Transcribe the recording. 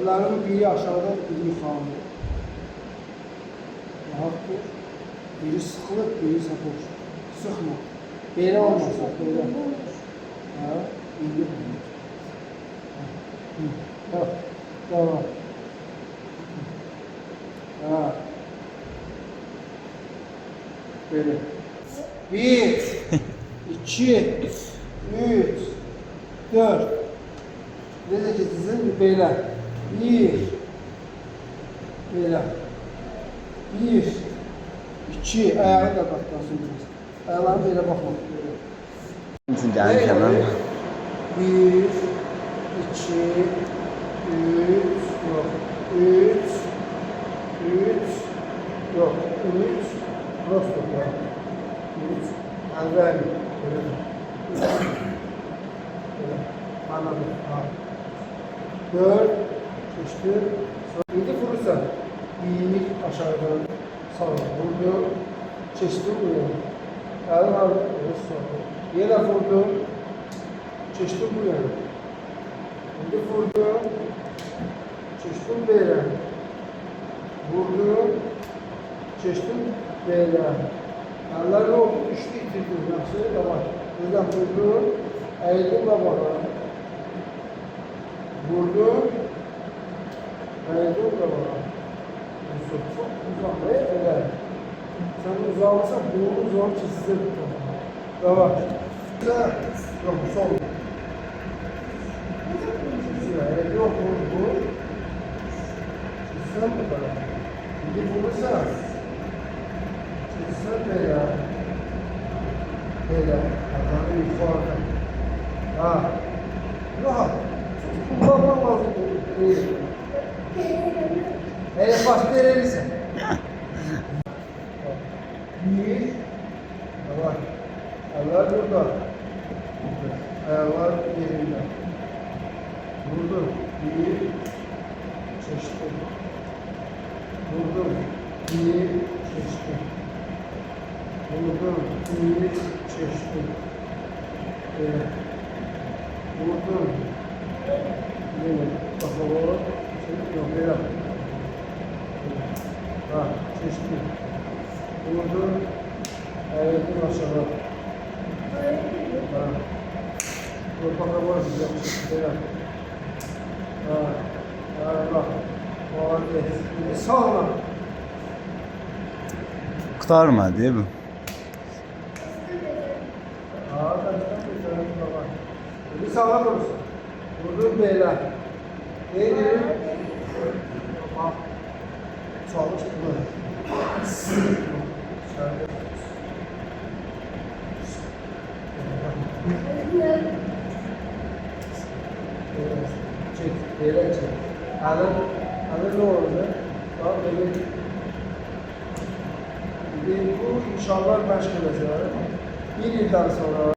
Ellerin biri aşağıdan, biri yukarıda. Rahat dur. Biri sıkılır, biri sapır. Sıkma. Böyle olmasa, böyle. Ha, iyi olur. Bak, tamam. Ha. Böyle. 1, 2, 3, 4. Necə keçirsin? Belə. 1, belə. 1, 2, ayağı da qatlasın biraz. Ayaqlarını belə baxma. Bizim gəlmişəm mən. 1, 2, 3, 3, yok, 3, prosto ya. 3, əvvəl, belə. Anladım, ha. 4, keçdi. İndi vurursan, 1 aşağıdan sağa vurdu, keçdi buraya. Əlin aldı, sonra. Yenə vurdu, keçdi buraya. İndi vurdu, keçdim belə. Vurdu, keçdim belə. Əllər nə oldu? Düşdü, itirdim. Yaxşı, tamam. Buradan vurdu, əyildim qabağa. Vurdu, əyildim qabağa. Çok uzaklığa eder. Sen uzaklısan, bunu zor çizdir. Tamam. Yok, sol. Evet, yok, bu. Çizsen bu kadar. Şimdi vurursa, çizsen böyle. Böyle. Adamı yukarıda. Ha. Rahat. Çok kullanmam lazım. Evet, başka verirsin. Bir. Tamam. Ayaklar burada. Ayaklar yerinde. Vurdum. Bir. Çeşitli. Vurdum. Bir. Çeşitli. Vurdum. Bir. Çeşitli. Evet. Vurdum. Evet. Bakalım. Yok, böyle. Ha, çeşitli. Vurdu. Ayetini aşağı. Ha. Torpaka var güzel bir şekilde. Ha. Ha, bak. Muhabbet. Şimdi sağla. Qurtarmadı değil mi? Ha, taştan bir tarafı da var. Şimdi sağla durursun. Vurdun beyler. Neydi? Bak. Çalış bunu. Çek, böyle çek. Alın ne oldu? Tamam, böyle. Bu inşallah başka mesela. Bir yıldan sonra